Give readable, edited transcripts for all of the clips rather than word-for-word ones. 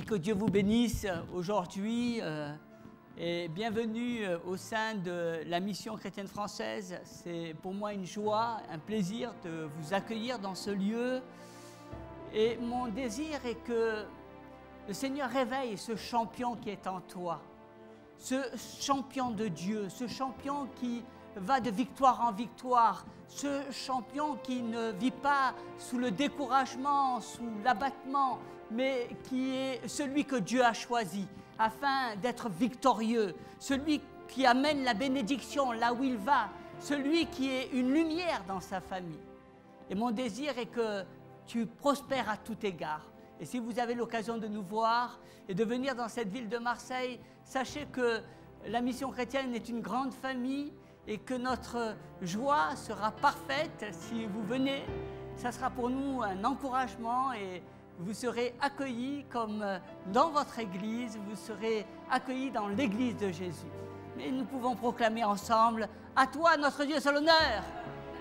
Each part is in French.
que Dieu vous bénisse aujourd'hui et bienvenue au sein de la mission chrétienne française. C'est pour moi une joie, un plaisir de vous accueillir dans ce lieu. Et mon désir est que le Seigneur réveille ce champion qui est en toi, ce champion de Dieu, ce champion qui va de victoire en victoire, ce champion qui ne vit pas sous le découragement, sous l'abattement, mais qui est celui que Dieu a choisi afin d'être victorieux, celui qui amène la bénédiction là où il va, celui qui est une lumière dans sa famille. Et mon désir est que tu prospères à tout égard. Et si vous avez l'occasion de nous voir et de venir dans cette ville de Marseille, sachez que la mission chrétienne est une grande famille et que notre joie sera parfaite si vous venez. Ça sera pour nous un encouragement et vous serez accueillis comme dans votre église, vous serez accueillis dans l'église de Jésus. Mais nous pouvons proclamer ensemble: à toi notre Dieu soit l'honneur,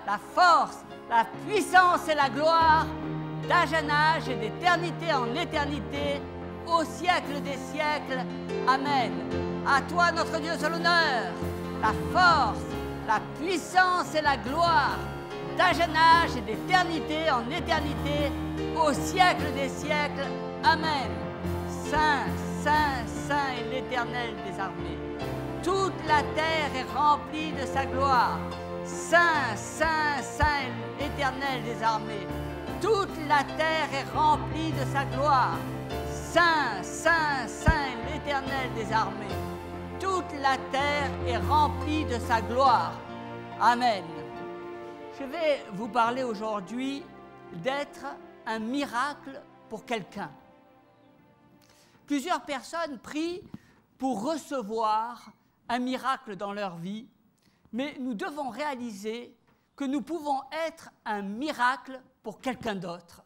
la force, la puissance et la gloire, d'âge en âge et d'éternité en éternité, au siècle des siècles. Amen. À toi notre Dieu soit l'honneur, la force, la puissance et la gloire, d'âge en âge et d'éternité en éternité, au siècle des siècles. Amen. Saint, Saint, Saint est l'Éternel des armées. Toute la terre est remplie de sa gloire. Saint, Saint, Saint est l'Éternel des armées. Toute la terre est remplie de sa gloire. Saint, Saint, Saint est l'Éternel des armées. Toute la terre est remplie de sa gloire. Amen. Je vais vous parler aujourd'hui d'être un miracle pour quelqu'un. Plusieurs personnes prient pour recevoir un miracle dans leur vie, mais nous devons réaliser que nous pouvons être un miracle pour quelqu'un d'autre.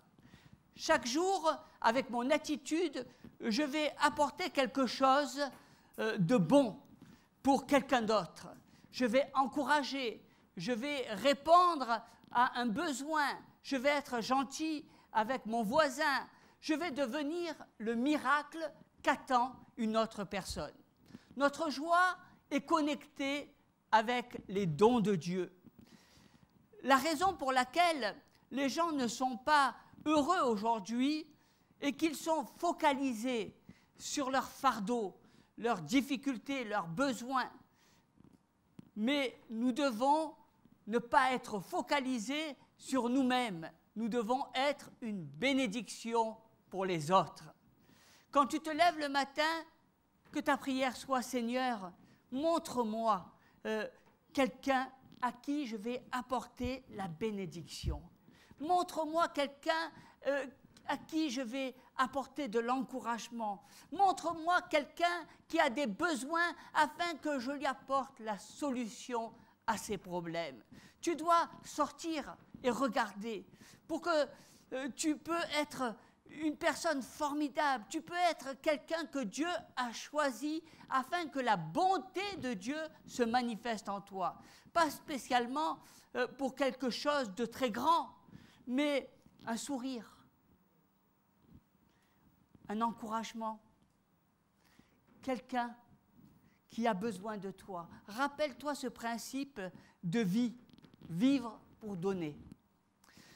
Chaque jour, avec mon attitude, je vais apporter quelque chose de bon pour quelqu'un d'autre. Je vais encourager, je vais répondre à un besoin, je vais être gentil avec mon voisin, je vais devenir le miracle qu'attend une autre personne. Notre joie est connectée avec les dons de Dieu. La raison pour laquelle les gens ne sont pas heureux aujourd'hui est qu'ils sont focalisés sur leurs fardeaux, leurs difficultés, leurs besoins. Mais nous devons ne pas être focalisés sur nous-mêmes. Nous devons être une bénédiction pour les autres. Quand tu te lèves le matin, que ta prière soit: Seigneur, montre-moi quelqu'un à qui je vais apporter la bénédiction. Montre-moi quelqu'un à qui je vais apporter de l'encouragement. Montre-moi quelqu'un qui a des besoins afin que je lui apporte la solution à ses problèmes. Tu dois sortir et regarder pour que tu peux être une personne formidable. Tu peux être quelqu'un que Dieu a choisi afin que la bonté de Dieu se manifeste en toi. Pas spécialement pour quelque chose de très grand, mais un sourire, un encouragement, quelqu'un qui a besoin de toi. Rappelle-toi ce principe de vie, vivre pour donner.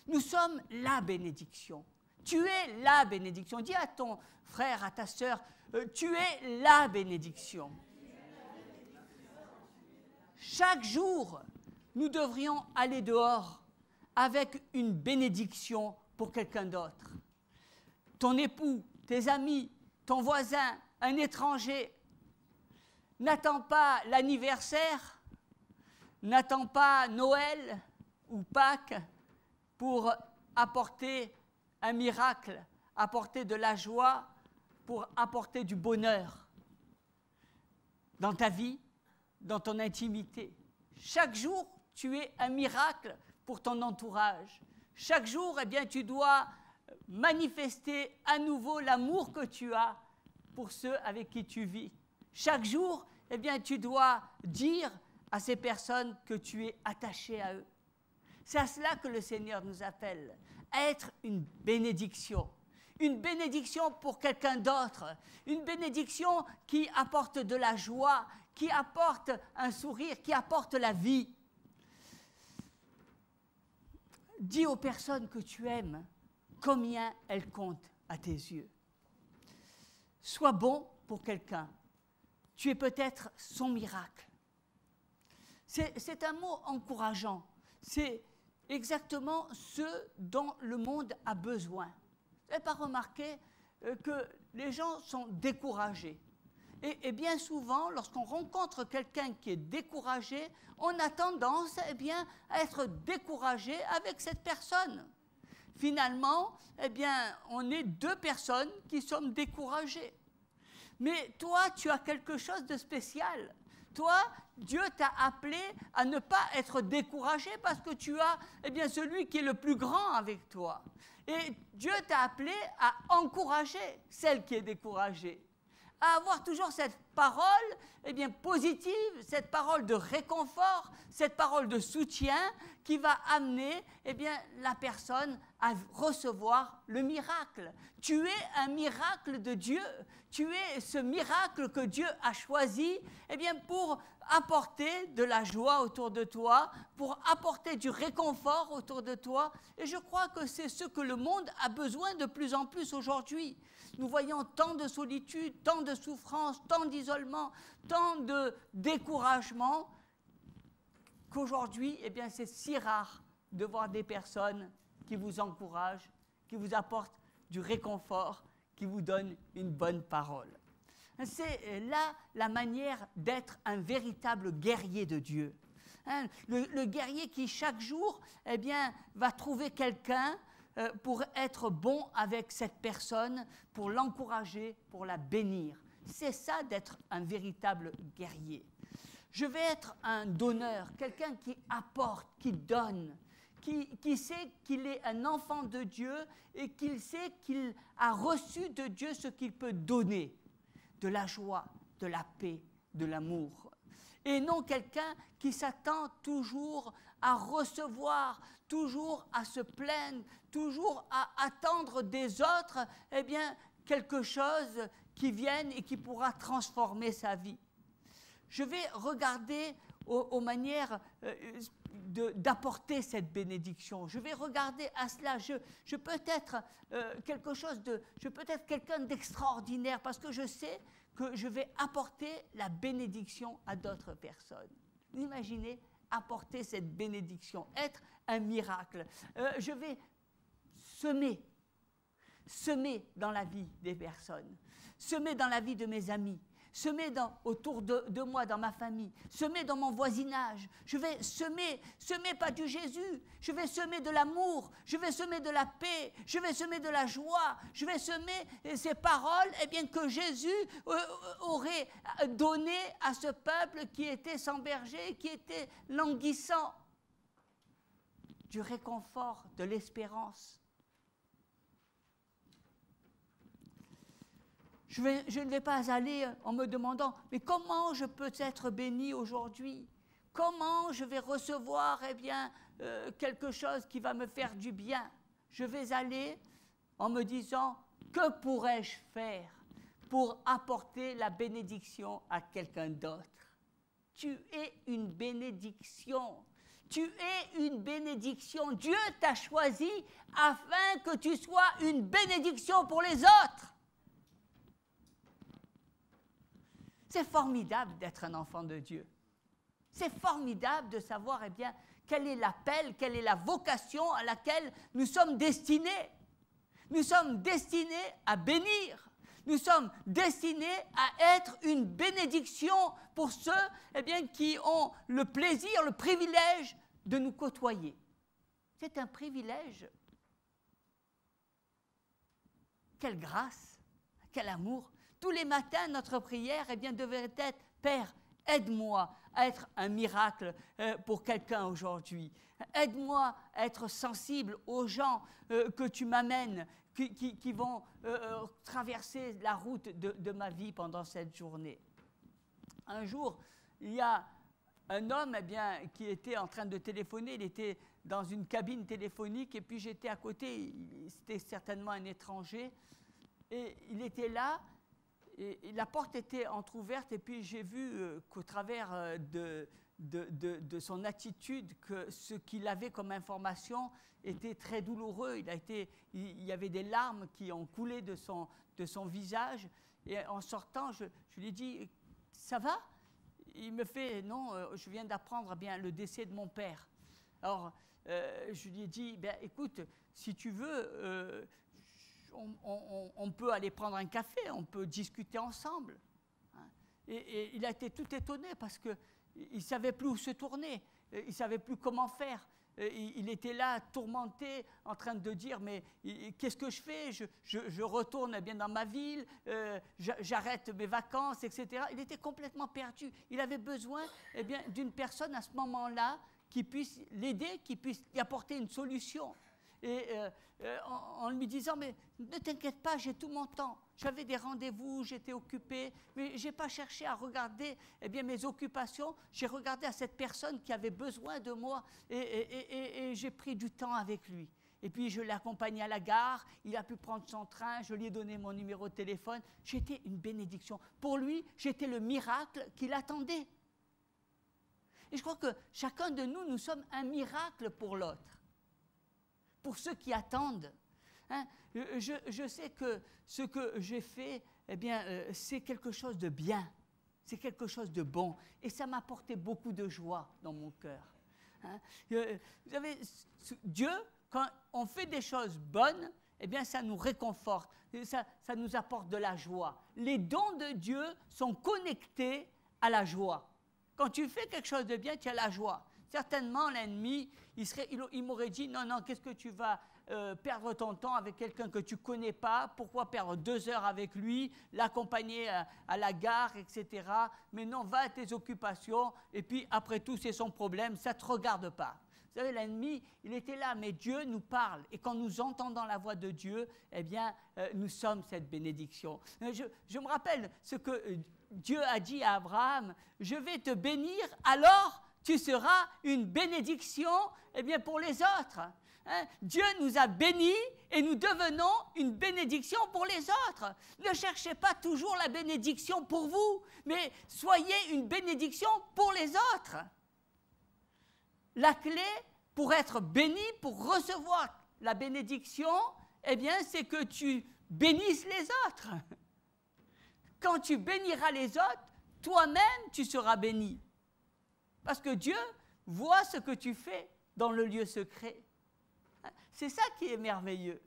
Nous sommes la bénédiction. Tu es la bénédiction. Dis à ton frère, à ta sœur, tu es la bénédiction. Chaque jour, nous devrions aller dehors avec une bénédiction pour quelqu'un d'autre. Ton époux, tes amis, ton voisin, un étranger. N'attends pas l'anniversaire, n'attends pas Noël ou Pâques pour apporter un miracle, apporter de la joie, pour apporter du bonheur dans ta vie, dans ton intimité. Chaque jour, tu es un miracle pour ton entourage. Chaque jour, eh bien, tu dois manifester à nouveau l'amour que tu as pour ceux avec qui tu vis. Chaque jour, eh bien, tu dois dire à ces personnes que tu es attaché à eux. C'est à cela que le Seigneur nous appelle, à être une bénédiction. une bénédiction pour quelqu'un d'autre, une bénédiction qui apporte de la joie, qui apporte un sourire, qui apporte la vie. Dis aux personnes que tu aimes combien elles comptent à tes yeux. Sois bon pour quelqu'un. Tu es peut-être son miracle. C'est un mot encourageant. C'est exactement ce dont le monde a besoin. Vous n'avez pas remarqué que les gens sont découragés. Et bien souvent, lorsqu'on rencontre quelqu'un qui est découragé, on a tendance à être découragé avec cette personne. Finalement, on est deux personnes qui sommes découragées. Mais toi, tu as quelque chose de spécial. Toi, Dieu t'a appelé à ne pas être découragé parce que tu as celui qui est le plus grand avec toi. Et Dieu t'a appelé à encourager celle qui est découragée. À avoir toujours cette parole positive, cette parole de réconfort, cette parole de soutien qui va amener la personne à recevoir le miracle. Tu es un miracle de Dieu. Tu es ce miracle que Dieu a choisi pour apporter de la joie autour de toi, pour apporter du réconfort autour de toi. Et je crois que c'est ce que le monde a besoin de plus en plus aujourd'hui. Nous voyons tant de solitude, tant de souffrance, tant d'isolement, tant de découragement, qu'aujourd'hui, c'est si rare de voir des personnes qui vous encouragent, qui vous apportent du réconfort, qui vous donnent une bonne parole. C'est là la manière d'être un véritable guerrier de Dieu. Le guerrier qui, chaque jour, va trouver quelqu'un pour être bon avec cette personne, pour l'encourager, pour la bénir. C'est ça d'être un véritable guerrier. Je vais être un donneur, quelqu'un qui apporte, qui donne, qui sait qu'il est un enfant de Dieu et qu'il sait qu'il a reçu de Dieu ce qu'il peut donner, de la joie, de la paix, de l'amour. Et non quelqu'un qui s'attend toujours à recevoir, toujours à se plaindre, toujours à attendre des autres quelque chose qui vienne et qui pourra transformer sa vie. Je vais regarder aux manières d'apporter cette bénédiction. Je vais regarder à cela. Je peux être je peux être quelqu'un d'extraordinaire parce que je sais que je vais apporter la bénédiction à d'autres personnes. Vous imaginez apporter cette bénédiction, être un miracle. Je vais semer dans la vie des personnes, semer dans la vie de mes amis, semer autour de moi, dans ma famille, semer dans mon voisinage. Je vais semer pas du Jésus, je vais semer de l'amour, je vais semer de la paix, je vais semer de la joie, je vais semer ces paroles que Jésus aurait données à ce peuple qui était sans berger, qui était languissant. Du réconfort, de l'espérance. Je ne vais pas aller en me demandant « Mais comment je peux être béni aujourd'hui? Comment je vais recevoir quelque chose qui va me faire du bien ?» Je vais aller en me disant « Que pourrais-je faire pour apporter la bénédiction à quelqu'un d'autre ?» Tu es une bénédiction. Tu es une bénédiction. Dieu t'a choisi afin que tu sois une bénédiction pour les autres. C'est formidable d'être un enfant de Dieu. C'est formidable de savoir quel est l'appel, quelle est la vocation à laquelle nous sommes destinés. Nous sommes destinés à bénir. Nous sommes destinés à être une bénédiction pour ceux qui ont le plaisir, le privilège de nous côtoyer. C'est un privilège. Quelle grâce, quel amour. Tous les matins, notre prière devrait être « Père, aide-moi à être un miracle pour quelqu'un aujourd'hui. Aide-moi à être sensible aux gens que tu m'amènes, qui vont traverser la route de ma vie pendant cette journée. » Un jour, il y a un homme qui était en train de téléphoner, il était dans une cabine téléphonique et puis j'étais à côté, c'était certainement un étranger, et il était là, et la porte était entrouverte et puis j'ai vu qu'au travers de son attitude, que ce qu'il avait comme information était très douloureux. Il y avait des larmes qui ont coulé de son visage, et en sortant, je lui ai dit « Ça va ?» Il me fait « Non, je viens d'apprendre le décès de mon père. » Alors, je lui ai dit « Écoute, si tu veux, on peut aller prendre un café, on peut discuter ensemble. » Et il a été tout étonné parce qu'il ne savait plus où se tourner, il ne savait plus comment faire. Il était là, tourmenté, en train de dire « Mais qu'est-ce que je fais ? Je retourne dans ma ville, j'arrête mes vacances, etc. » Il était complètement perdu. Il avait besoin d'une personne à ce moment-là qui puisse l'aider, qui puisse lui apporter une solution. Et en lui disant « Mais ne t'inquiète pas, j'ai tout mon temps. J'avais des rendez-vous, j'étais occupé, mais je n'ai pas cherché à regarder mes occupations. J'ai regardé à cette personne qui avait besoin de moi et j'ai pris du temps avec lui. Et puis je l'ai accompagné à la gare, il a pu prendre son train, je lui ai donné mon numéro de téléphone. J'étais une bénédiction. Pour lui, j'étais le miracle qu'il attendait. Et je crois que chacun de nous, nous sommes un miracle pour l'autre. Pour ceux qui attendent. Je sais que ce que j'ai fait, c'est quelque chose de bien, c'est quelque chose de bon, et ça m'a apporté beaucoup de joie dans mon cœur. Vous savez, Dieu, quand on fait des choses bonnes, ça nous réconforte, ça nous apporte de la joie. Les dons de Dieu sont connectés à la joie. Quand tu fais quelque chose de bien, tu as la joie. Certainement, l'ennemi, il m'aurait dit, non, qu'est-ce que tu vas perdre ton temps avec quelqu'un que tu ne connais pas? Pourquoi perdre 2 heures avec lui, l'accompagner à la gare, etc. Mais non, va à tes occupations, et puis après tout, c'est son problème, ça ne te regarde pas. Vous savez, l'ennemi, il était là, mais Dieu nous parle. Et quand nous entendons la voix de Dieu, nous sommes cette bénédiction. Je me rappelle ce que Dieu a dit à Abraham, « Je vais te bénir, alors tu seras une bénédiction pour les autres. » Dieu nous a bénis et nous devenons une bénédiction pour les autres. Ne cherchez pas toujours la bénédiction pour vous, mais soyez une bénédiction pour les autres. La clé pour être béni, pour recevoir la bénédiction, c'est que tu bénisses les autres. Quand tu béniras les autres, toi-même tu seras béni. Parce que Dieu voit ce que tu fais dans le lieu secret. C'est ça qui est merveilleux.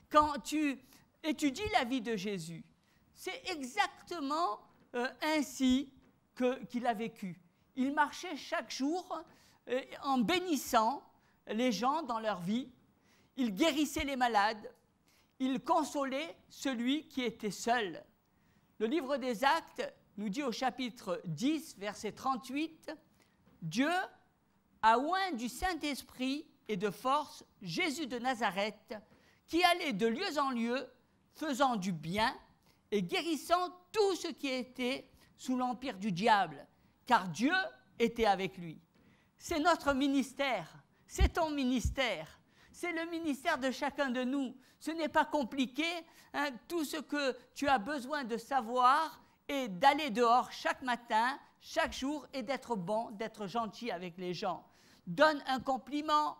Quand tu étudies la vie de Jésus, c'est exactement ainsi qu'il a vécu. Il marchait chaque jour en bénissant les gens dans leur vie. Il guérissait les malades. Il consolait celui qui était seul. Le livre des Actes nous dit au chapitre 10, verset 38, « Dieu a oint du Saint-Esprit et de force Jésus de Nazareth, qui allait de lieu en lieu, faisant du bien et guérissant tout ce qui était sous l'empire du diable, car Dieu était avec lui. » C'est notre ministère, c'est ton ministère, c'est le ministère de chacun de nous. Ce n'est pas compliqué, tout ce que tu as besoin de savoir est d'aller dehors chaque matin, chaque jour, et d'être bon, d'être gentil avec les gens. Donne un compliment,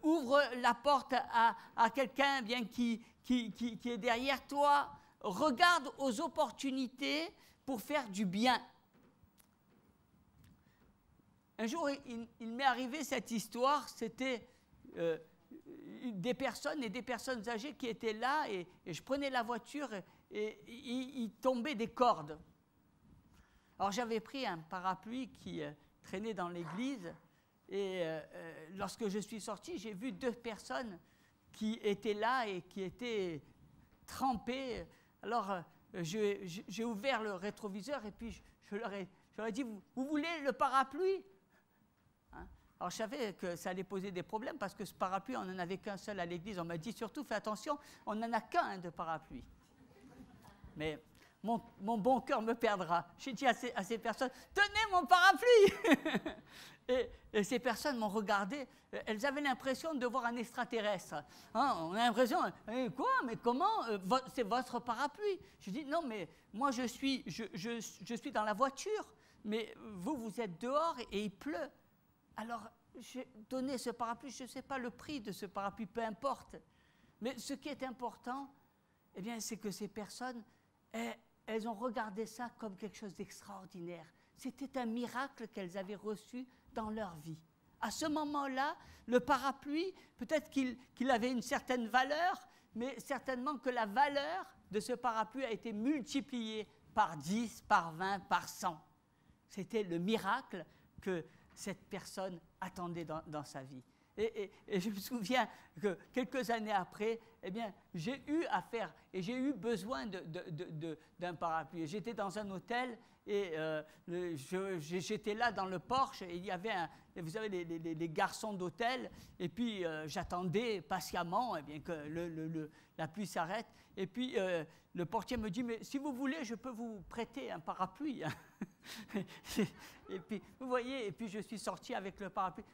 ouvre la porte à quelqu'un qui est derrière toi, regarde aux opportunités pour faire du bien. Un jour, il m'est arrivé cette histoire, c'était des personnes âgées qui étaient là, et je prenais la voiture et il tombait des cordes. Alors j'avais pris un parapluie qui traînait dans l'église, et lorsque je suis sorti, j'ai vu 2 personnes qui étaient là et qui étaient trempées. Alors j'ai ouvert le rétroviseur et puis je leur ai dit, vous voulez le parapluie? Alors je savais que ça allait poser des problèmes parce que ce parapluie, on n'en avait qu'un seul à l'église. On m'a dit surtout, fais attention, on n'en a qu'un de parapluie. Mais mon bon cœur me perdra. J'ai dit à ces personnes, tenez mon parapluie. Et ces personnes m'ont regardé, elles avaient l'impression de voir un extraterrestre. Hein, on a l'impression, quoi, mais comment, c'est votre parapluie? Je dis, non, mais moi je suis dans la voiture, mais vous êtes dehors et il pleut. Alors, j'ai donné ce parapluie, je ne sais pas le prix de ce parapluie, peu importe. Mais ce qui est important, eh bien, c'est que ces personnes, elles ont regardé ça comme quelque chose d'extraordinaire. C'était un miracle qu'elles avaient reçu dans leur vie. À ce moment-là, le parapluie, peut-être qu'il avait une certaine valeur, mais certainement que la valeur de ce parapluie a été multipliée par 10, par 20, par 100. C'était le miracle que cette personne attendait dans sa vie. Et je me souviens que quelques années après, eh bien, j'ai eu affaire et j'ai eu besoin d'un parapluie. J'étais dans un hôtel et j'étais là dans le porche et il y avait, vous savez, les garçons d'hôtel, et puis j'attendais patiemment eh bien, que la pluie s'arrête. Et puis le portier me dit, mais si vous voulez, je peux vous prêter un parapluie. Et puis, vous voyez, et puis je suis sorti avec le parapluie.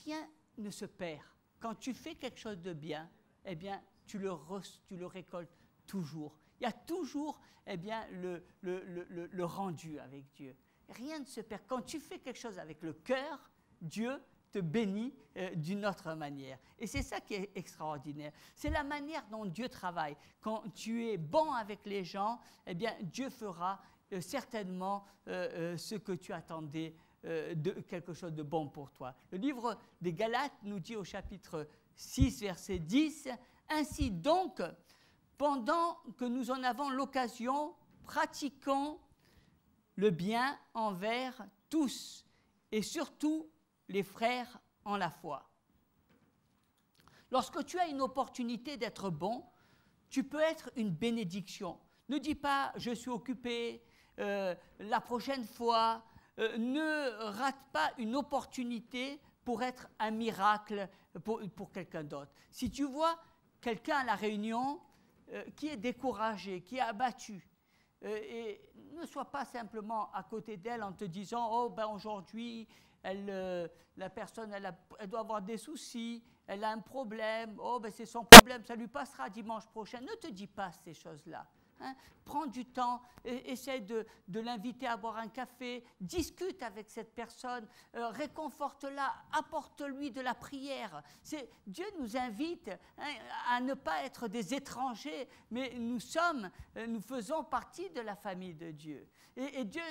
Rien ne se perd. Quand tu fais quelque chose de bien, eh bien, tu le récoltes toujours. Il y a toujours eh bien, le rendu avec Dieu. Rien ne se perd. Quand tu fais quelque chose avec le cœur, Dieu te bénit d'une autre manière. Et c'est ça qui est extraordinaire. C'est la manière dont Dieu travaille. Quand tu es bon avec les gens, eh bien, Dieu fera certainement ce que tu attendais de quelque chose de bon pour toi. Le livre des Galates nous dit au chapitre 6, verset 10, « Ainsi donc, pendant que nous en avons l'occasion, pratiquons le bien envers tous, et surtout les frères en la foi. » Lorsque tu as une opportunité d'être bon, tu peux être une bénédiction. Ne dis pas « je suis occupé », la prochaine fois, ne rate pas une opportunité pour être un miracle pour quelqu'un d'autre. Si tu vois quelqu'un à la réunion qui est découragé, qui est abattu, et ne sois pas simplement à côté d'elle en te disant « oh ben aujourd'hui, la personne elle doit avoir des soucis, elle a un problème, oh ben c'est son problème, ça lui passera dimanche prochain ». Ne te dis pas ces choses-là. Hein, prends du temps, essaie de l'inviter à boire un café, discute avec cette personne, réconforte-la, apporte-lui de la prière. Dieu nous invite à ne pas être des étrangers, mais nous faisons partie de la famille de Dieu. Et Dieu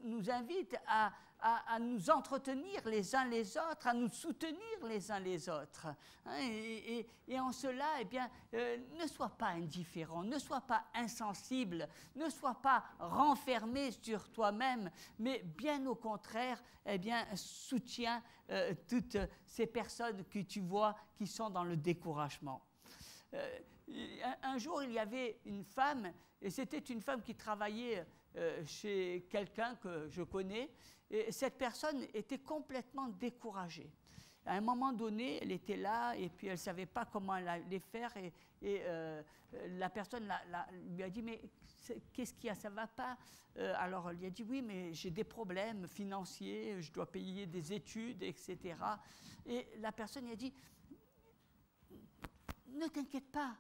nous invite à nous entretenir les uns les autres, à nous soutenir les uns les autres. Hein, et en cela, eh bien, ne sois pas indifférent, ne sois pas insensible, ne sois pas renfermé sur toi-même, mais bien au contraire, eh bien, soutiens toutes ces personnes que tu vois qui sont dans le découragement. Un jour, il y avait une femme, et c'était une femme qui travaillait chez quelqu'un que je connais, et cette personne était complètement découragée. À un moment donné, elle était là et puis elle ne savait pas comment elle allait faire et la personne lui a dit « mais qu'est-ce qu'il y a, ça ne va pas ?» Alors elle lui a dit « oui, mais j'ai des problèmes financiers, je dois payer des études, etc. » Et la personne lui a dit « ne t'inquiète pas,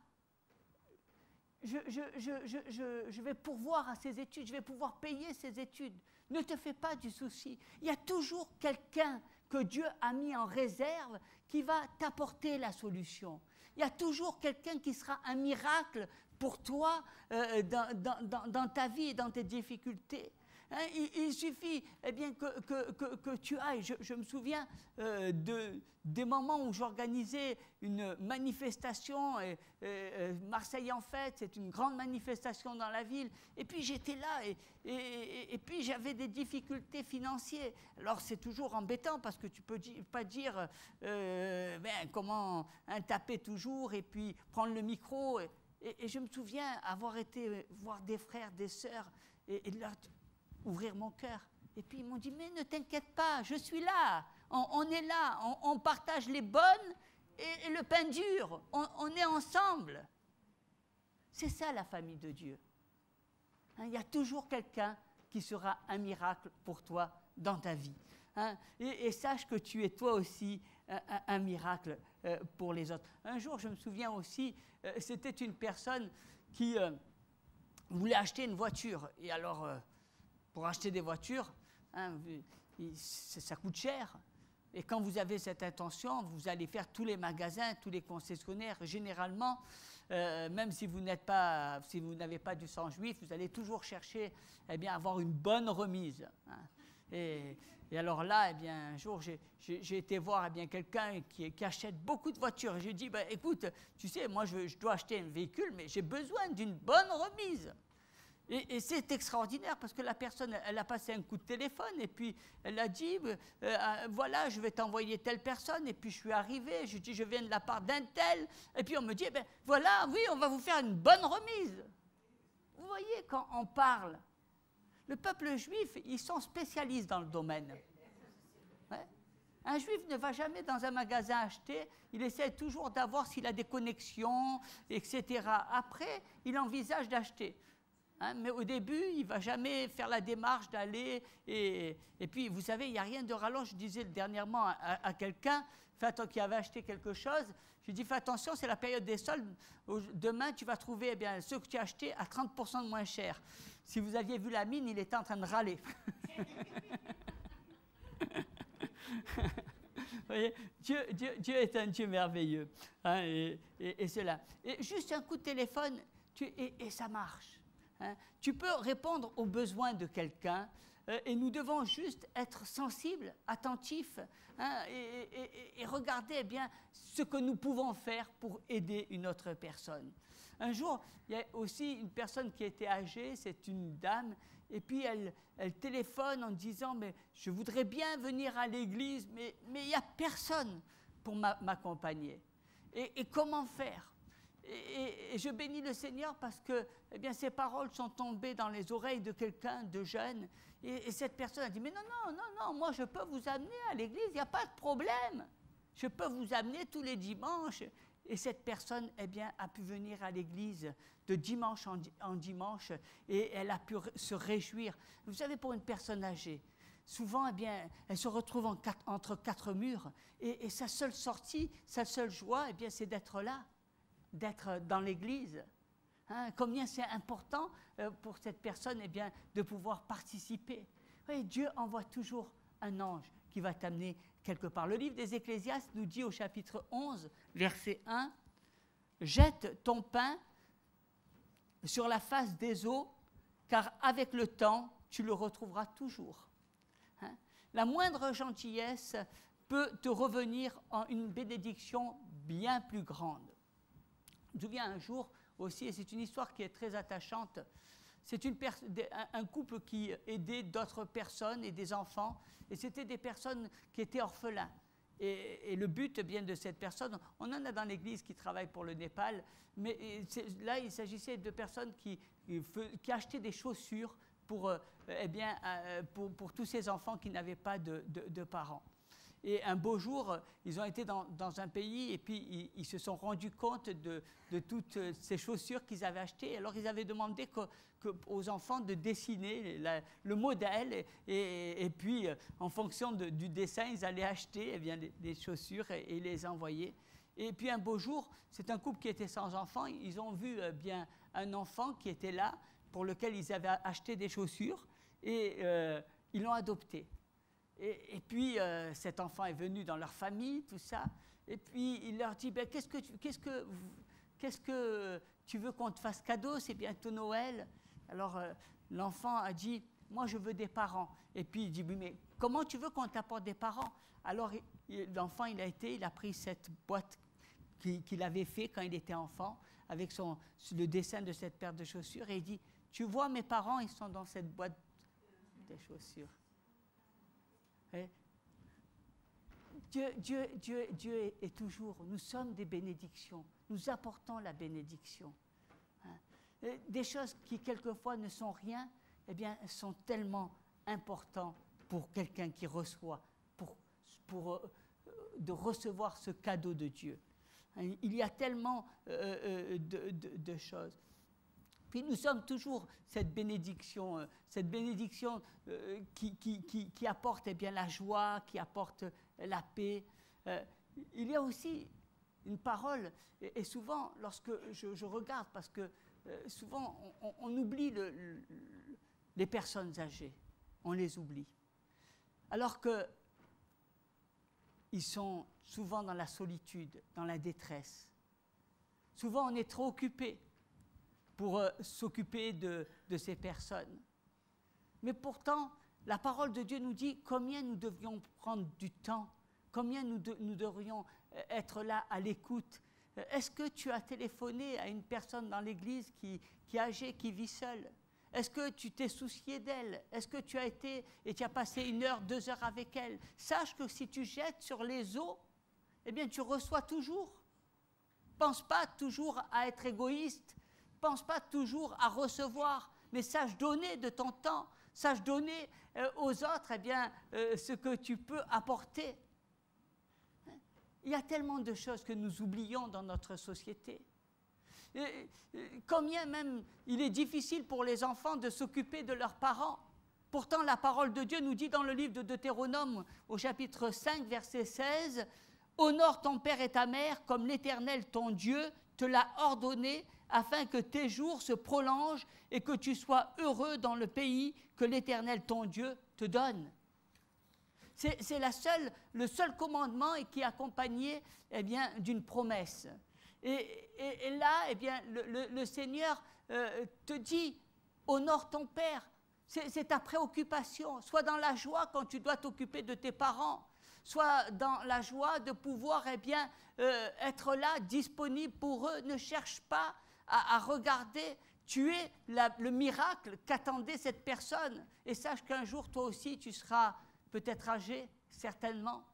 je vais pourvoir à ces études, je vais pouvoir payer ces études. Ne te fais pas du souci. Il y a toujours quelqu'un que Dieu a mis en réserve qui va t'apporter la solution. Il y a toujours quelqu'un qui sera un miracle pour toi dans ta vie et dans tes difficultés. Hein, il suffit eh bien, que tu ailles. Je me souviens des moments où j'organisais une manifestation, Marseille en fête, c'est une grande manifestation dans la ville, et puis j'étais là, et puis j'avais des difficultés financières. Alors c'est toujours embêtant, parce que tu ne peux pas dire comment taper toujours, et puis prendre le micro, et je me souviens avoir été voir des frères, des sœurs, et leur ouvrir mon cœur. Et puis ils m'ont dit, mais ne t'inquiète pas, je suis là, on est là, on partage les bonnes et le pain dur, on est ensemble. C'est ça la famille de Dieu. Hein, il y a toujours quelqu'un qui sera un miracle pour toi dans ta vie. Hein, et sache que tu es toi aussi un miracle pour les autres. Un jour, je me souviens aussi, c'était une personne qui voulait acheter une voiture. Et alors, pour acheter des voitures, hein, ça coûte cher. Et quand vous avez cette intention, vous allez faire tous les magasins, tous les concessionnaires. Généralement, même si vous n'avez pas du sang juif, vous allez toujours chercher, eh bien, avoir une bonne remise. Hein. Et alors là, eh bien, un jour, j'ai été voir, eh bien, quelqu'un qui achète beaucoup de voitures. Et j'ai dit, bah, écoute, tu sais, moi, je dois acheter un véhicule, mais j'ai besoin d'une bonne remise. Et c'est extraordinaire parce que la personne, elle a passé un coup de téléphone et puis elle a dit, voilà, je vais t'envoyer telle personne. Et puis je suis arrivé, je dis, je viens de la part d'un tel. Et puis on me dit, ben voilà, oui, on va vous faire une bonne remise. Vous voyez, quand on parle, le peuple juif, ils sont spécialistes dans le domaine. Ouais. Un juif ne va jamais dans un magasin acheter, il essaie toujours d'avoir s'il a des connexions, etc. Après, il envisage d'acheter. Hein, mais au début, il ne va jamais faire la démarche d'aller. Et puis, vous savez, il n'y a rien de ralent. Je disais dernièrement à quelqu'un qui avait acheté quelque chose, je lui dis, fais attention, c'est la période des soldes. Demain, tu vas trouver eh bien, ceux que tu as achetés à 30% de moins cher. Si vous aviez vu la mine, il était en train de râler. Vous voyez, Dieu est un Dieu merveilleux. Hein, et cela. Et juste un coup de téléphone, et ça marche. Hein. Tu peux répondre aux besoins de quelqu'un et nous devons juste être sensibles, attentifs hein, et regarder eh bien, ce que nous pouvons faire pour aider une autre personne. Un jour, il y a aussi une personne qui était âgée, c'est une dame, et puis elle téléphone en disant « mais je voudrais bien venir à l'église, mais il n'y a personne pour m'accompagner. » Et comment faire ? Et je bénis le Seigneur parce que eh bien, ces paroles sont tombées dans les oreilles de quelqu'un de jeune. Et cette personne a dit, mais non, moi je peux vous amener à l'église, il n'y a pas de problème. Je peux vous amener tous les dimanches. Et cette personne eh bien, a pu venir à l'église de dimanche en dimanche et elle a pu se réjouir. Vous savez, pour une personne âgée, souvent, eh bien, elle se retrouve entre quatre murs et sa seule sortie, sa seule joie, eh bien, c'est d'être là. D'être dans l'église. Hein, combien c'est important pour cette personne eh bien, de pouvoir participer. Oui, Dieu envoie toujours un ange qui va t'amener quelque part. Le livre des Ecclésiastes nous dit au chapitre 11, verset 1, « Jette ton pain sur la face des eaux, car avec le temps, tu le retrouveras toujours. Hein. La moindre gentillesse peut te revenir en une bénédiction bien plus grande. » Je me souviens un jour aussi, et c'est une histoire qui est très attachante, c'est un couple qui aidait d'autres personnes et des enfants, et c'était des personnes qui étaient orphelins. Et le but bien de cette personne, on en a dans l'église qui travaille pour le Népal, mais là il s'agissait de personnes qui achetaient des chaussures pour tous ces enfants qui n'avaient pas de parents. Et un beau jour, ils ont été dans un pays et puis ils se sont rendus compte de toutes ces chaussures qu'ils avaient achetées. Alors ils avaient demandé aux enfants de dessiner le modèle et puis en fonction du dessin, ils allaient acheter eh bien, des chaussures et les envoyer. Et puis un beau jour, c'est un couple qui était sans enfants. Ils ont vu bien un enfant qui était là pour lequel ils avaient acheté des chaussures et ils l'ont adopté. Et puis, cet enfant est venu dans leur famille, tout ça. Et puis, il leur dit, ben, qu'est-ce que tu veux qu'on te fasse cadeau? C'est bientôt Noël. Alors, l'enfant a dit, moi, je veux des parents. Et puis, il dit, oui, mais comment tu veux qu'on t'apporte des parents? Alors, l'enfant, il a pris cette boîte qu'il avait fait quand il était enfant, avec le dessin de cette paire de chaussures, et il dit, tu vois, mes parents, ils sont dans cette boîte de chaussures. Dieu est toujours, nous sommes des bénédictions, nous apportons la bénédiction. Hein. Des choses qui quelquefois ne sont rien, eh bien, sont tellement importantes pour quelqu'un qui reçoit, de recevoir ce cadeau de Dieu. Hein. Il y a tellement de choses. Puis nous sommes toujours cette bénédiction qui apporte eh bien, la joie, qui apporte la paix. Il y a aussi une parole, et souvent lorsque je regarde, parce que souvent on oublie les personnes âgées, on les oublie. Alors qu'ils sont souvent dans la solitude, dans la détresse. Souvent on est trop occupé pour s'occuper de ces personnes. Mais pourtant, la parole de Dieu nous dit combien nous devrions prendre du temps, combien nous devrions être là à l'écoute. Est-ce que tu as téléphoné à une personne dans l'église qui est âgée, qui vit seule? Est-ce que tu t'es soucié d'elle? Est-ce que tu as été et tu as passé 1 heure, 2 heures avec elle? Sache que si tu jettes sur les eaux, eh bien tu reçois toujours. Pense pas toujours à être égoïste. Pense pas toujours à recevoir, mais sache donner de ton temps, sache donner aux autres eh bien, ce que tu peux apporter. Il y a tellement de choses que nous oublions dans notre société. Combien même il est difficile pour les enfants de s'occuper de leurs parents. Pourtant, la parole de Dieu nous dit dans le livre de Deutéronome, au chapitre 5, verset 16, « Honore ton père et ta mère comme l'Éternel ton Dieu te l'a ordonné, afin que tes jours se prolongent et que tu sois heureux dans le pays que l'Éternel ton Dieu te donne. » C'est le seul commandement qui est accompagné eh bien, d'une promesse. Et là, eh bien, le Seigneur te dit, honore ton Père. C'est ta préoccupation. Sois dans la joie quand tu dois t'occuper de tes parents. Sois dans la joie de pouvoir eh bien, être là, disponible pour eux. Ne cherche pas à regarder. Tu es le miracle qu'attendait cette personne. Et sache qu'un jour, toi aussi, tu seras peut-être âgé, certainement.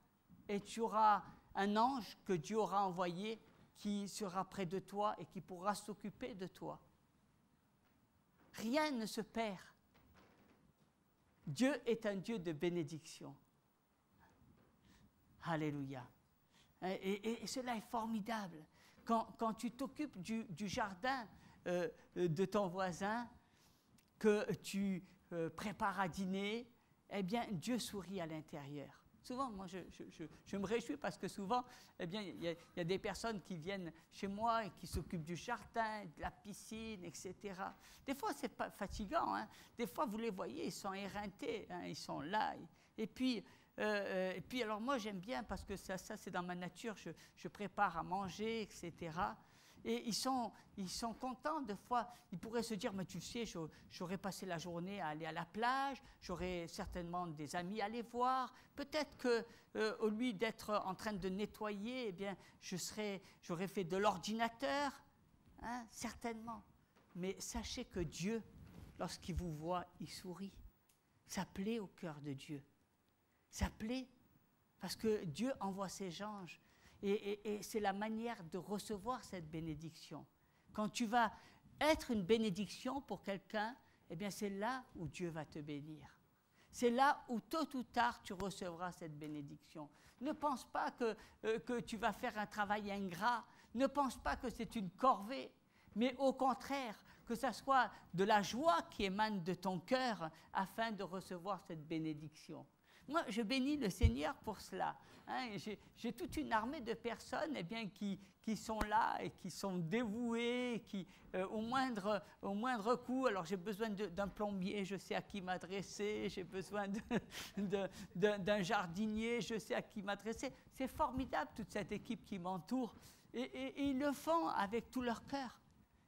Et tu auras un ange que Dieu aura envoyé qui sera près de toi et qui pourra s'occuper de toi. Rien ne se perd. Dieu est un Dieu de bénédiction. Alléluia. Et cela est formidable. Quand tu t'occupes du jardin de ton voisin, que tu prépares à dîner, eh bien, Dieu sourit à l'intérieur. Souvent, moi, je me réjouis parce que souvent, eh bien, il y a des personnes qui viennent chez moi et qui s'occupent du jardin, de la piscine, etc. Des fois, c'est pas fatigant. Hein. Des fois, vous les voyez, ils sont éreintés, hein, ils sont là. Et puis, alors moi, j'aime bien parce que ça c'est dans ma nature. Je prépare à manger, etc. Et ils sont contents, des fois, ils pourraient se dire, mais tu sais, j'aurais passé la journée à aller à la plage, j'aurais certainement des amis à aller voir, peut-être qu'au lieu d'être en train de nettoyer, eh bien, j'aurais fait de l'ordinateur, hein, certainement. Mais sachez que Dieu, lorsqu'il vous voit, il sourit. Ça plaît au cœur de Dieu. Ça plaît, parce que Dieu envoie ses anges. Et c'est la manière de recevoir cette bénédiction. Quand tu vas être une bénédiction pour quelqu'un, eh bien c'est là où Dieu va te bénir. C'est là où tôt ou tard tu recevras cette bénédiction. Ne pense pas que tu vas faire un travail ingrat. Ne pense pas que c'est une corvée. Mais au contraire, que ça soit de la joie qui émane de ton cœur afin de recevoir cette bénédiction. Moi, je bénis le Seigneur pour cela. Hein, j'ai toute une armée de personnes eh bien, qui sont là et qui sont dévouées, qui, au moindre coup, alors j'ai besoin d'un plombier, je sais à qui m'adresser, j'ai besoin d'un jardinier, je sais à qui m'adresser. C'est formidable, toute cette équipe qui m'entoure. Et ils le font avec tout leur cœur.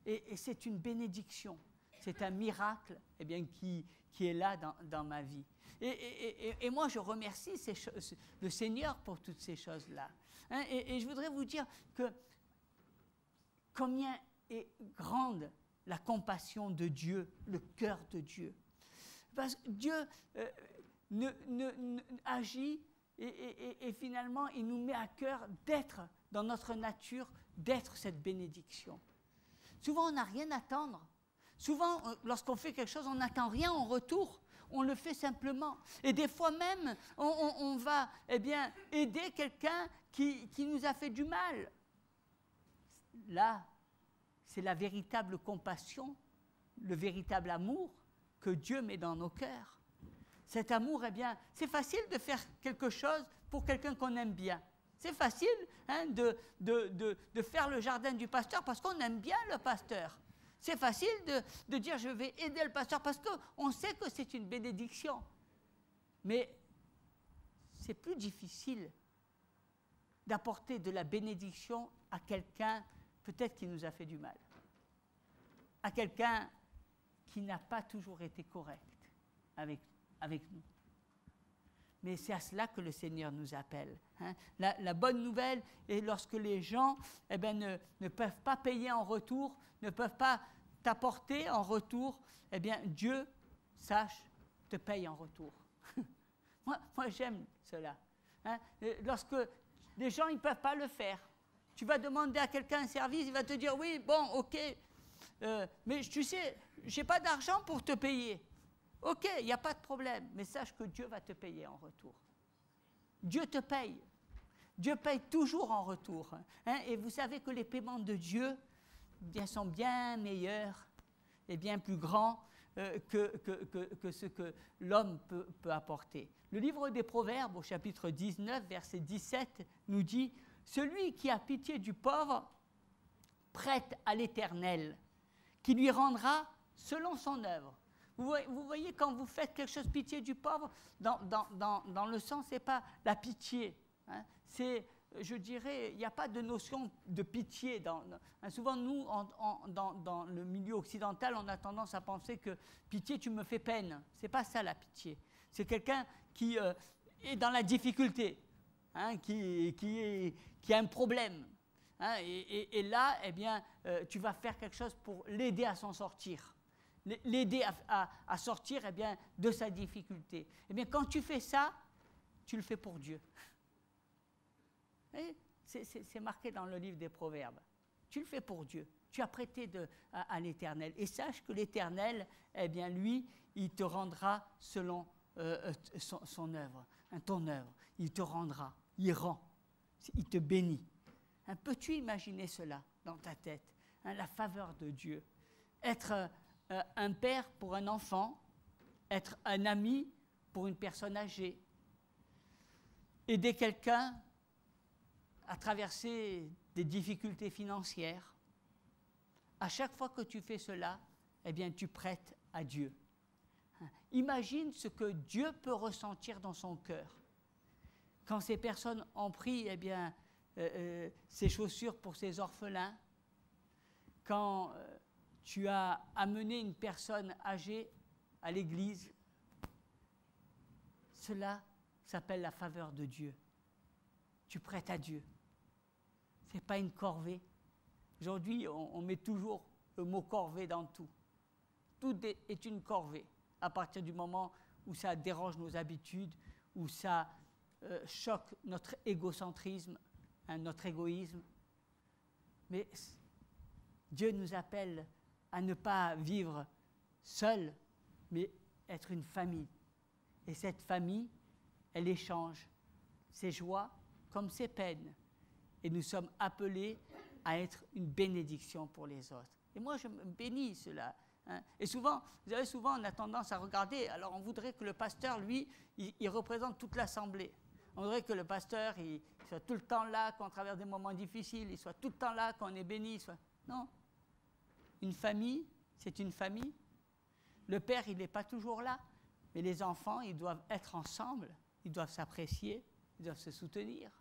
Et c'est une bénédiction. C'est un miracle eh bien, qui est là dans ma vie. Et moi, je remercie le Seigneur pour toutes ces choses-là. Hein, et je voudrais vous dire que combien est grande la compassion de Dieu, le cœur de Dieu. Parce que Dieu agit et finalement, il nous met à cœur d'être, dans notre nature, d'être cette bénédiction. Souvent, on n'a rien à attendre. Souvent, lorsqu'on fait quelque chose, on n'attend rien en retour. On le fait simplement. Et des fois même, on va eh bien, aider quelqu'un qui nous a fait du mal. Là, c'est la véritable compassion le véritable amour que Dieu met dans nos cœurs. Cet amour, eh bien, c'est facile de faire quelque chose pour quelqu'un qu'on aime bien. C'est facile de faire le jardin du pasteur parce qu'on aime bien le pasteur. C'est facile de dire je vais aider le pasteur parce qu'on sait que c'est une bénédiction. Mais c'est plus difficile d'apporter de la bénédiction à quelqu'un peut-être qui nous a fait du mal. À quelqu'un qui n'a pas toujours été correct avec nous. Mais c'est à cela que le Seigneur nous appelle. La bonne nouvelle est lorsque les gens ne peuvent pas payer en retour, ne peuvent pas t'apporter en retour, eh bien Dieu, sache, te paye en retour. moi j'aime cela. Lorsque les gens ne peuvent pas le faire, tu vas demander à quelqu'un un service, il va te dire oui, bon, ok, mais tu sais, je n'ai pas d'argent pour te payer. Ok, il n'y a pas de problème, mais sache que Dieu va te payer en retour. Dieu te paye. Dieu paye toujours en retour. Et vous savez que les paiements de Dieu sont bien meilleurs et bien plus grands que ce que l'homme peut apporter. Le livre des Proverbes, au chapitre 19, verset 17, nous dit « Celui qui a pitié du pauvre prête à l'Éternel, qui lui rendra selon son œuvre. » Vous voyez, quand vous faites quelque chose, pitié du pauvre, dans le sens, ce n'est pas la pitié. C'est, je dirais, il n'y a pas de notion de pitié. Souvent, nous, dans le milieu occidental, on a tendance à penser que pitié, tu me fais peine. Ce n'est pas ça la pitié. C'est quelqu'un qui est dans la difficulté, qui a un problème. Et là, eh bien, tu vas faire quelque chose pour l'aider à s'en sortir. L'aider à sortir eh bien, de sa difficulté. Eh bien, quand tu fais ça, tu le fais pour Dieu. C'est marqué dans le livre des Proverbes. Tu le fais pour Dieu. Tu as prêté à l'Éternel. Et sache que l'Éternel, eh bien, lui, il te rendra selon son œuvre, ton œuvre. Il te rendra, il rend, il te bénit. Peux-tu imaginer cela dans ta tête, la faveur de Dieu? Être un père pour un enfant, être un ami pour une personne âgée, aider quelqu'un à traverser des difficultés financières. À chaque fois que tu fais cela, eh bien, tu prêtes à Dieu. Imagine ce que Dieu peut ressentir dans son cœur. Quand ces personnes ont pris eh bien, ces chaussures pour ces orphelins, quand tu as amené une personne âgée à l'église, cela s'appelle la faveur de Dieu. Tu prêtes à Dieu. Ce n'est pas une corvée. Aujourd'hui, on met toujours le mot corvée dans tout. Tout est une corvée, à partir du moment où ça dérange nos habitudes, où ça choque notre égocentrisme, notre égoïsme. Mais Dieu nous appelle à ne pas vivre seul, mais être une famille. Et cette famille, elle échange ses joies comme ses peines. Et nous sommes appelés à être une bénédiction pour les autres. Et moi, je bénis cela. Et souvent, vous savez, souvent, on a tendance à regarder, alors on voudrait que le pasteur, lui, il représente toute l'assemblée. On voudrait que le pasteur, il soit tout le temps là, qu'on traverse des moments difficiles, il soit tout le temps là, qu'on est béni. Non. Une famille, c'est une famille. Le père, il n'est pas toujours là, mais les enfants, ils doivent être ensemble, ils doivent s'apprécier, ils doivent se soutenir.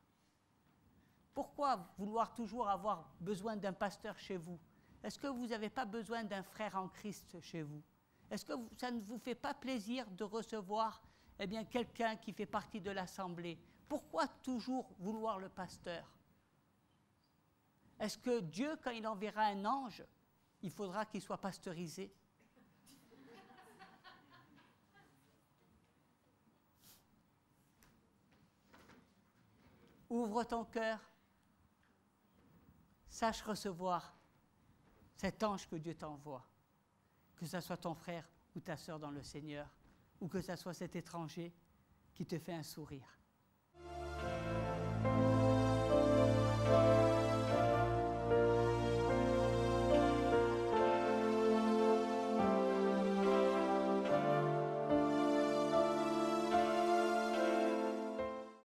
Pourquoi vouloir toujours avoir besoin d'un pasteur chez vous? Est-ce que vous n'avez pas besoin d'un frère en Christ chez vous? Est-ce que ça ne vous fait pas plaisir de recevoir eh bien, quelqu'un qui fait partie de l'assemblée? Pourquoi toujours vouloir le pasteur? Est-ce que Dieu, quand il enverra un ange, il faudra qu'il soit pasteurisé? Ouvre ton cœur, sache recevoir cet ange que Dieu t'envoie, que ce soit ton frère ou ta sœur dans le Seigneur, ou que ce soit cet étranger qui te fait un sourire.